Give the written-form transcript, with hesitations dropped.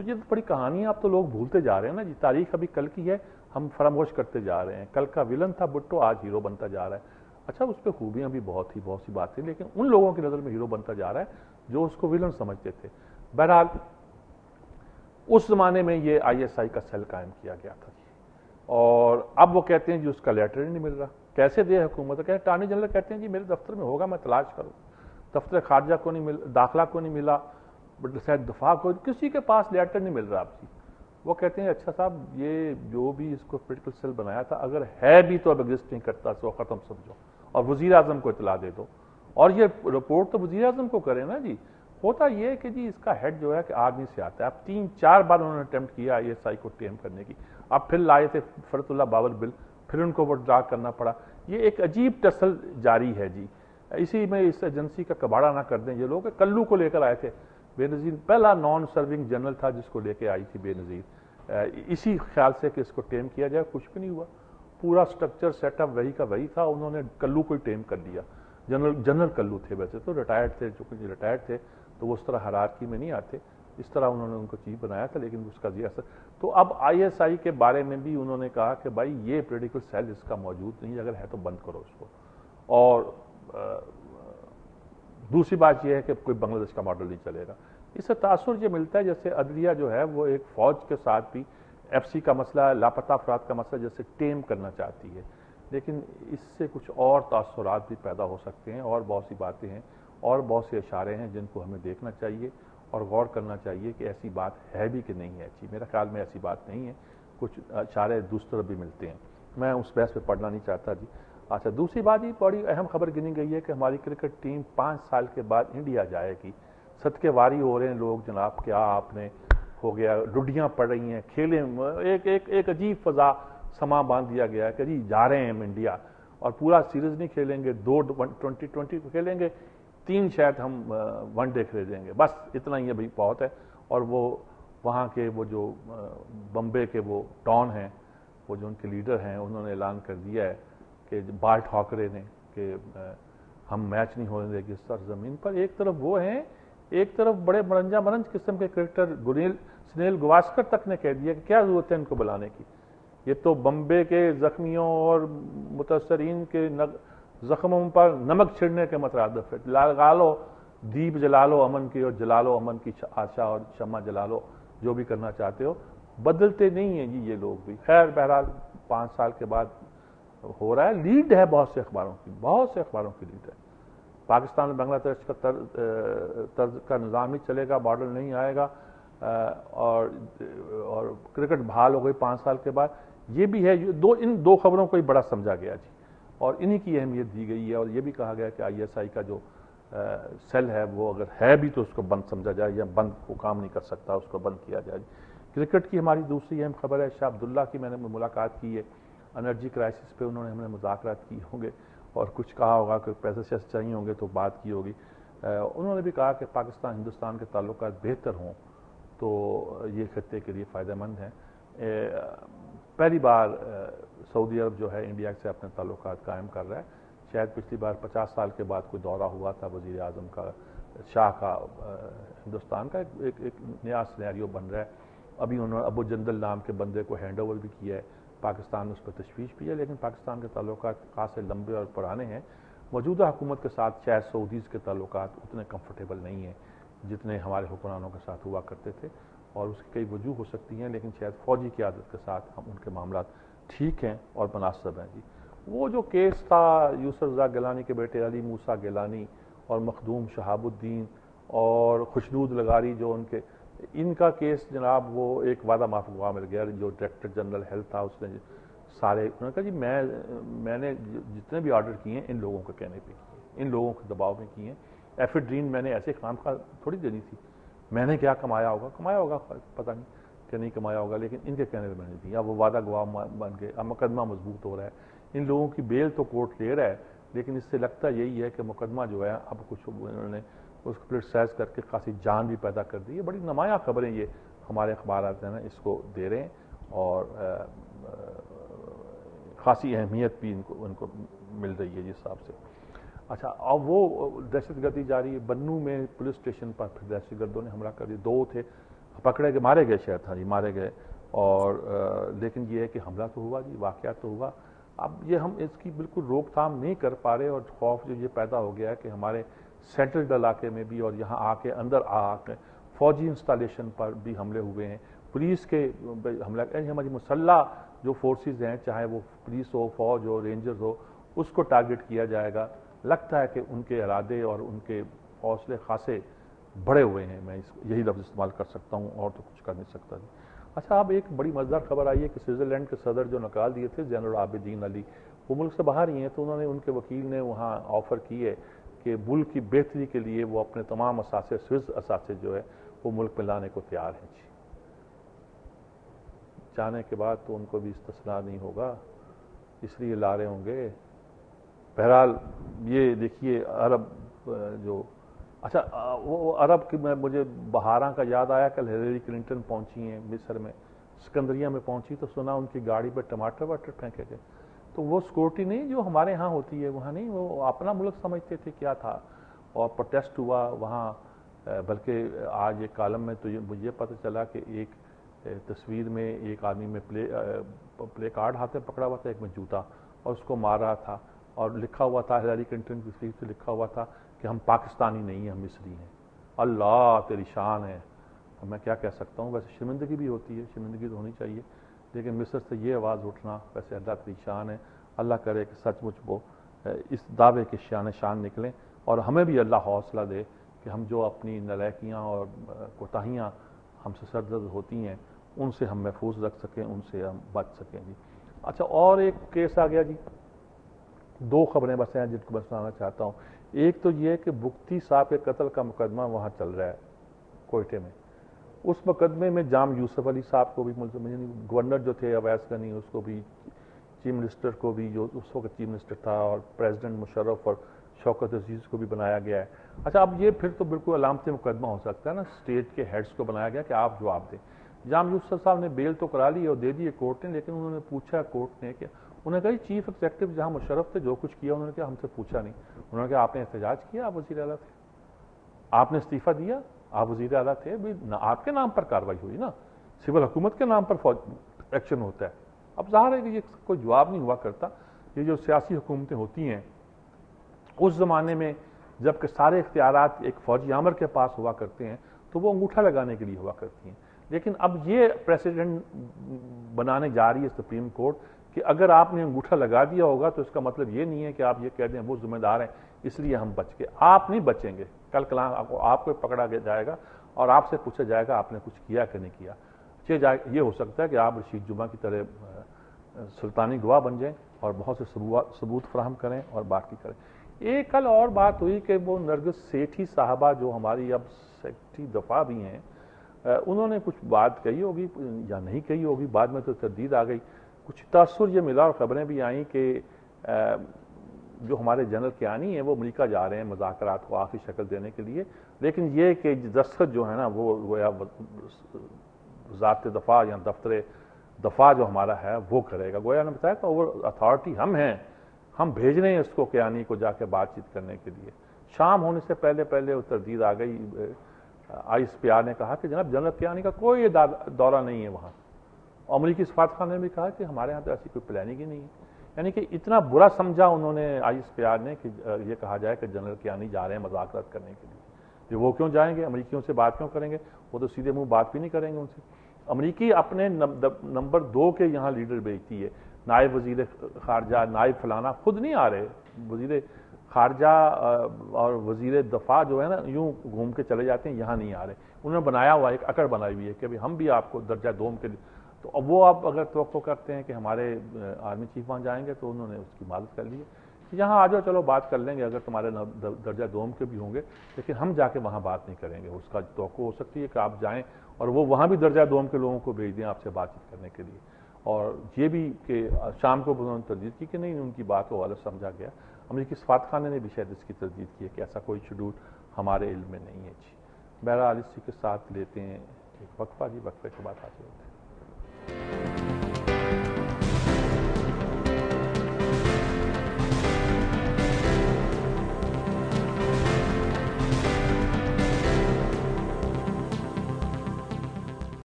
تو یہ بڑی کہانی آپ تو لوگ بھولتے جا رہے ہیں نا جی. تاریخ ابھی کل کی ہے, ہم فراموش کرتے جا رہے ہیں. کل کا ویلن تھا بھٹو, آج ہیرو بنتا جا رہا ہے. اچھا اس پہ خوبیاں بھی بہت سی باتیں, لیکن ان لوگوں کی نظر میں ہیرو بنتا جا رہا ہے جو اس کو ویلن سمجھتے تھے. بہرحال اس زمانے میں یہ آئی ایس آئی کا سیل قائم کیا گیا تھا جی. اور اب وہ کہتے ہیں جی اس کا لیٹر ہی نہیں مل رہا. کیسے دے حکومت؟ کہتے ہیں اٹارنی جنرل کہتے ہیں جی میرے دفتر میں ہوگا, میں تلاش کروں. دفتر خارجہ کو نہیں مل, داخلہ کو نہیں ملا, شاید دفاع کو, کسی کے پاس لیٹر نہیں مل رہا آپ جی. وہ کہتے ہیں اچھا صاحب یہ جو بھی اس کو پولیٹیکل سیل بنایا تھا اگر ہے بھی تو اب ایگزسٹ نہیں کرتا, تو ختم سمجھو اور وزیر اعظم کو اطلاع دے دو. اور یہ رپورٹ تو وزیر اعظم کو کرے نا جی. ہوتا یہ ہے کہ جی اس کا ہیڈ جو ہے کہ آدمی سے آتا ہے. اب 3-4 بار انہوں نے اٹیمپٹ کیا آئی ایس آئی کو ٹیم کرنے کی. اب پھر لائے تھے فرت اللہ بابر بل, پھر ان کو ڈرا کرنا پڑا. یہ ایک عجیب ٹسل جاری ہے جی. اسی میں اس ایجنسی کا کباڑا نہ کر دیں یہ لوگ. کلو کو لے کر آئے تھے, بے نظیر پہلا نان سرونگ جنرل تھا جس کو لے کے آئی تھی بے نظیر, اسی خیال سے کہ اس کو ٹیم کیا جائے. کچھ بھی نہیں ہوا, پورا سٹرکچر سیٹ اپ وہی کا وہی تھا. انہوں نے کلو کو ہی ٹیم کر دیا. جنرل کلو تھے ویسے تو, ریٹائرڈ تھے, جو کچھ ریٹائرڈ تھے تو وہ اس طرح ہرارکی میں نہیں آتے, اس طرح انہوں نے ان کو چیف بنایا تھا. لیکن اس کا یہ اثر تو اب آئی ایس آئی کے بارے میں بھی انہوں نے کہا کہ بھائی یہ پولیٹیکل سیل اس کا موجود نہیں, اگر ہے تو بند کرو اس کو. اور دوسری بات یہ ہے کہ کوئی بنگلہ دیش کا ماڈل نہیں چلے گا. اس سے تاثر یہ ملتا ہے جیسے عدلیہ جو ہے وہ ایک فوج کے ساتھ بھی ایف سی کا مسئلہ, لاپتہ افراد کا مسئلہ جیسے ٹیم کرنا چاہتی ہے. لیکن اس سے کچھ اور تاثرات بھی پیدا ہو سکتے ہیں, اور بہت سی باتیں ہیں اور بہت سے اشارے ہیں جن کو ہمیں دیکھنا چاہیے اور غور کرنا چاہیے کہ ایسی بات ہے بھی کہ نہیں ہے. جی میرا خیال میں ایسی بات نہیں ہے, کچھ اشارے دوسری طرف بھی ملتے ہیں. میں اس بحث پہ پڑھنا نہیں چاہتا جی. اچھا دوسری بات یہ بڑی اہم خبر گنی گئی ہے کہ ہماری کرکٹ ٹیم 5 سال کے بعد انڈیا جائے گی. صدقے واری ہو رہے ہیں لوگ جناب, کیا آپ نے ہو گیا, ڈڈیاں پڑ رہی ہیں, کھیلیں, ایک عجیب فضا سما باندھ دیا گیا ہے کہ جی جا رہے ہیں ہم انڈیا, اور پورا سیریز نہیں کھیلیں گے, 2 2020 کو کھیلیں گے, 3 شاید ہم ون ڈے خریدیں گے, بس اتنا ہی ہے بھائی, بہت ہے. اور وہ وہاں کے وہ جو بمبے کے وہ ڈان ہیں, وہ جو ان کے لیڈر ہیں, انہوں نے اعلان کر دیا ہے کہ بارٹ ٹھاکرے نے کہ ہم میچ نہیں ہونے دیں گے اس سرزمین پر. ایک طرف وہ ہیں, ایک طرف بڑے مرنجا مرنج قسم کے کرکٹر سنیل گواسکر تک نے کہہ دیا کہ کیا ضرورت ہے ان کو بلانے کی. یہ تو بمبے کے زخمیوں اور متاثرین کے زخموں پر نمک چھڑنے کے مترادف ہے. لگا لو دیپ, جلا لو امن کی, اور جلا لو امن کی آشا اور شمع جلا لو, جو بھی کرنا چاہتے ہو. بدلتے نہیں ہیں جی یہ لوگ بھی. خیر بہرحال 5 سال کے بعد ہو رہا ہے. لیڈ ہے بہت سے اخباروں کی لیڈ ہے. پاکستان میں بنگلہ دیش کا طرز کا نظام ہی چلے گا, ماڈل نہیں آئے گا, اور کرکٹ بحال ہو گئی 5 سال کے بعد. یہ بھی ہے, ان 2 خبروں کو ہی بڑا سمجھا گیا جی, اور انہی کی اہمیت دی گئی ہے. اور یہ بھی کہا گیا کہ آئی ایس آئی کا جو سیل ہے وہ اگر ہے بھی تو اس کو بند سمجھا جائے, یا بند کو کام نہیں کر سکتا, اس کو بند کیا جائے. کرکٹ کی ہماری دوسری اہم خبر ہے, شاہ عبداللہ کی میں نے ملاقات کی ہے. انرجی کرائسس پہ انہوں نے ہم نے مذاکرات کی ہوں گے, اور کچھ کہا ہوگا کہ پیسے شیسے چاہیے ہوں گے تو بات کی ہوگی. انہوں نے بھی کہا کہ پاکستان ہندوستان کے تعلقات بہتر ہوں تو یہ خطے کے لیے فائدہ مند ہیں. پہلی بار سعودی عرب جو ہے انڈیا سے اپنے تعلقات قائم کر رہا ہے. شاید پچھلی بار 50 سال کے بعد کوئی دورہ ہوا تھا وزیر اعظم کا, شاہ کا, ہندوستان کا. ایک نیا سینیریو بن رہا ہے. ابھی انہوں نے ابو جندل نام کے بندے کو ہینڈ اوور بھی کیا ہے. پاکستان نے اس پر تشویش بھی ہے, لیکن پاکستان کے تعلقات خاصے لمبے اور پرانے ہیں. موجودہ حکومت کے ساتھ شاید سعودیز کے تعلقات اتنے کمفرٹیبل نہیں ہیں جتنے ہمارے حکمرانوں کے ساتھ ہوا کرتے تھے, اور اس کی کئی وجوہ ہو سکتی ہیں, لیکن شاید فوجی قیادت کے ساتھ ہم ان کے معاملات ٹھیک ہیں اور مناسب ہیں جی. وہ جو کیس تھا یوسف رضا گیلانی کے بیٹے علی موسیٰ گیلانی اور مخدوم شہاب الدین اور خوشنود لغاری, جو ان کا کیس جناب, وہ ایک وعدہ معاف گواہ مل گیا. جو ڈائریکٹر جنرل ہیلتھ تھا اس نے سارے, انہوں نے کہا جی میں نے جتنے بھی آرڈر کیے ہیں ان لوگوں کے کہنے پہ کیے, ان لوگوں کے دباؤ میں کیے ہیں. ایفیڈرین میں نے ایسے خام خواہ تھوڑی دینی تھی, میں نے کیا کمایا ہوگا پتہ نہیں کہ نہیں کمایا ہوگا, لیکن ان کے کہنے پہ میں نے دی. اب وہ وعدہ گواہ بن کے اب مقدمہ مضبوط ہو رہا ہے. ان لوگوں کی بیل تو کورٹ لے رہا ہے, لیکن اس سے لگتا یہی ہے کہ مقدمہ جو ہے اب کچھ انہوں نے اس کو پولیٹیسائز کر کے خاصی جان بھی پیدا کر دی ہے. بڑی نمایاں خبریں یہ ہمارے اخبارات ہیں نا اس کو دے رہے ہیں, اور خاصی اہمیت بھی ان کو مل رہی ہے جس حساب سے. اچھا, اب وہ دہشت گردی جاری ہے. بنوں میں پولیس اسٹیشن پر پھر دہشت گردوں نے حملہ کر دیا. 2 تھے, پکڑے گئے، مارے گئے شاید، ہاں جی مارے گئے، اور لیکن یہ ہے کہ حملہ تو ہوا جی، واقعہ تو ہوا۔ اب یہ ہم اس کی بالکل روک تھام نہیں کر پا رہے، اور خوف جو یہ پیدا ہو گیا ہے کہ ہمارے سینٹرل علاقے میں بھی اور یہاں آ کے اندر آ کے فوجی انسٹالیشن پر بھی حملے ہوئے ہیں، پولیس کے حملہ، ہماری مسلح جو فورسز ہیں، چاہے وہ پولیس ہو، فوج ہو، رینجرز ہو، اس کو ٹارگٹ کیا جائے گا۔ لگتا ہے کہ ان کے ارادے اور ان کے حوصلے خاصے بڑے ہوئے ہیں، میں یہی لفظ استعمال کر سکتا ہوں، اور تو کچھ کر نہیں سکتا جی۔ اچھا، اب ایک بڑی مزیدار خبر آئی ہے کہ سوئٹزرلینڈ کے صدر جو نکال دیے تھے زین العابدین علی، وہ ملک سے باہر ہی ہیں، تو انہوں نے، ان کے وکیل نے وہاں آفر کی ہے کہ ملک کی بہتری کے لیے وہ اپنے تمام اثاثے، سوئس اثاثے جو ہے وہ ملک میں لانے کو تیار ہیں جی۔ جانے کے بعد تو ان کو بھی استثناء نہیں ہوگا، اس لیے لا رہے ہوں گے۔ بہرحال یہ دیکھیے عرب جو، اچھا وہ عرب کی، مجھے بہاراں کا یاد آیا، کل ہلیری کلنٹن پہنچی ہیں مصر میں، اسکندریہ میں پہنچی تو سنا ان کی گاڑی پہ ٹماٹر واٹر پھینکے گئے۔ تو وہ سیکورٹی نہیں جو ہمارے ہاں ہوتی ہے، وہاں نہیں، وہ اپنا ملک سمجھتے تھے کیا تھا، اور پروٹیسٹ ہوا وہاں۔ بلکہ آج ایک کالم میں تو مجھے پتہ چلا کہ ایک تصویر میں ایک آدمی میں پلے کارڈ ہاتھ میں پکڑا ہوا تھا، ایک میں جوتا، اور اس کو مار رہا تھا، اور لکھا ہوا تھا ہلیری کلنٹن کی تصویر سے لکھا ہوا تھا کہ ہم پاکستانی نہیں ہیں، ہم مصری ہیں۔ اللہ تیری شان ہے، میں کیا کہہ سکتا ہوں، ویسے شرمندگی بھی ہوتی ہے، شرمندگی تو ہونی چاہیے، لیکن مصر سے یہ آواز اٹھنا، ویسے اللہ تیری شان ہے۔ اللہ کرے کہ سچ مچ وہ اس دعوے کے شان نکلیں، اور ہمیں بھی اللہ حوصلہ دے کہ ہم جو اپنی نالائکیاں اور کوتاہیاں ہم سے سرزد ہوتی ہیں، ان سے ہم محفوظ رکھ سکیں، ان سے ہم بچ سکیں جی۔ اچھا، اور ایک کیس آ گیا جی، دو خبریں بس ہیں جن کو میں سنانا چاہتا ہوں۔ ایک تو یہ ہے کہ بگٹی صاحب کے قتل کا مقدمہ وہاں چل رہا ہے کوئٹے میں، اس مقدمے میں جام یوسف علی صاحب کو بھی ملزم، یعنی گورنر جو تھے اویس غنی، اس کو بھی، چیف منسٹر کو بھی، جو اس وقت چیف منسٹر تھا، اور پریزیڈنٹ مشرف اور شوکت عزیز کو بھی بنایا گیا ہے۔ اچھا، اب یہ پھر تو بالکل علامتی مقدمہ ہو سکتا ہے نا، اسٹیٹ کے ہیڈز کو بنایا گیا کہ آپ جواب دیں۔ جام یوسف صاحب نے بیل تو کرا لی اور دے دی کورٹ نے، لیکن انہوں نے پوچھا کورٹ نے کہ، انہوں نے کہا چیف ایگزیکٹو جہاں مشرف تھے جو کچھ کیا انہوں نے کہا ہم سے پوچھا نہیں۔ انہوں نے کہا آپ نے احتجاج کیا، آپ وزیر اعلیٰ تھے، آپ نے استعفیٰ دیا، آپ وزیر اعلیٰ تھے، آپ کے نام پر کارروائی ہوئی نا، سول حکومت کے نام پر فوج ایکشن ہوتا ہے۔ اب ظاہر ہے کہ یہ کوئی جواب نہیں ہوا کرتا۔ یہ جو سیاسی حکومتیں ہوتی ہیں، اس زمانے میں جب کہ سارے اختیارات ایک فوجی آمر کے پاس ہوا کرتے ہیں تو وہ انگوٹھا لگانے کے لیے ہوا کرتی ہیں، لیکن اب یہ پریسیڈنٹ بنانے جا رہی ہے سپریم کورٹ کہ اگر آپ نے انگوٹھا لگا دیا ہوگا تو اس کا مطلب یہ نہیں ہے کہ آپ یہ کہہ دیں وہ ذمہ دار ہیں اس لیے ہم بچ گئے۔ آپ نہیں بچیں گے، کل کلام آپ کو پکڑا جائے گا اور آپ سے پوچھا جائے گا آپ نے کچھ کیا کہ نہیں کیا۔ یہ ہو سکتا ہے کہ آپ رشید جمعہ کی طرح سلطانی گواہ بن جائیں اور بہت سے ثبوت فراہم کریں اور باقی کریں۔ ایک کل اور بات ہوئی کہ وہ نرگس سیٹھی صاحبہ جو ہماری اب سیکٹری دفاع بھی ہیں، انہوں نے کچھ بات کہی ہوگی یا نہیں کہی ہوگی، بعد میں تو تردید آ گئی، کچھ تاثر یہ ملا اور خبریں بھی آئیں کہ جو ہمارے جنرل کیانی ہیں وہ امریکہ جا رہے ہیں مذاکرات کو آخری شکل دینے کے لیے، لیکن یہ کہ دستخط جو ہے نا وہ گویا وزارت دفاع یا دفتر دفاع جو ہمارا ہے وہ کرے گا۔ گویا نے بتایا کہ اوور اتھارٹی ہم ہیں، ہم بھیج رہے ہیں اس کو کیانی کو جا کے بات چیت کرنے کے لیے۔ شام ہونے سے پہلے وہ تردید آ گئی، آئی ایس پی آر نے کہا کہ جناب جنرل کیانی کا کوئی دورہ نہیں ہے وہاں، امریکی سفارت خانے نے بھی کہا کہ ہمارے ہاں تو ایسی کوئی پلاننگ ہی نہیں ہے، یعنی کہ اتنا برا سمجھا انہوں نے آئی ایس پی آر نے کہ یہ کہا جائے کہ جنرل کیانی جا رہے ہیں مذاکرات کرنے کے لیے۔ وہ کیوں جائیں گے، امریکیوں سے بات کیوں کریں گے، وہ تو سیدھے منہ بات بھی نہیں کریں گے ان سے۔ امریکی اپنے نمبر 2 کے یہاں لیڈر بھیجتی ہے، نائب وزیر خارجہ، نائب فلانا، خود نہیں آ رہے، وزیر خارجہ اور وزیر دفاع جو ہے نا یوں گھوم کے چلے جاتے ہیں، یہاں نہیں آ رہے۔ انہوں نے بنایا ہوا ایک اکڑ بنائی ہوئی ہے کہ ہم بھی آپ کو درجہ دوم کے، تو اب وہ آپ اگر توقع کرتے ہیں کہ ہمارے آرمی چیف وہاں جائیں گے تو انہوں نے اس کی مدد کر لی ہے، یہاں آ جاؤ چلو بات کر لیں گے اگر تمہارے درجہ دوم کے بھی ہوں گے، لیکن ہم جا کے وہاں بات نہیں کریں گے۔ اس کا توقع ہو سکتی ہے کہ آپ جائیں اور وہ وہاں بھی درجہ دوم کے لوگوں کو بھیج دیں آپ سے بات چیت کرنے کے لیے، اور یہ بھی کہ شام کو انہوں نے تردید کی کہ نہیں ان کی بات کو غلط سمجھا گیا۔ امریکی سفارت خانے نے بھی شاید اس کی تردید کی ہے کہ ایسا کوئی شیڈول ہمارے علم میں نہیں ہے جی۔ بہرحال اسی کے ساتھ لیتے ہیں ایک وقفہ جی، وقفے کے بعد حاصل ہوتے ہیں۔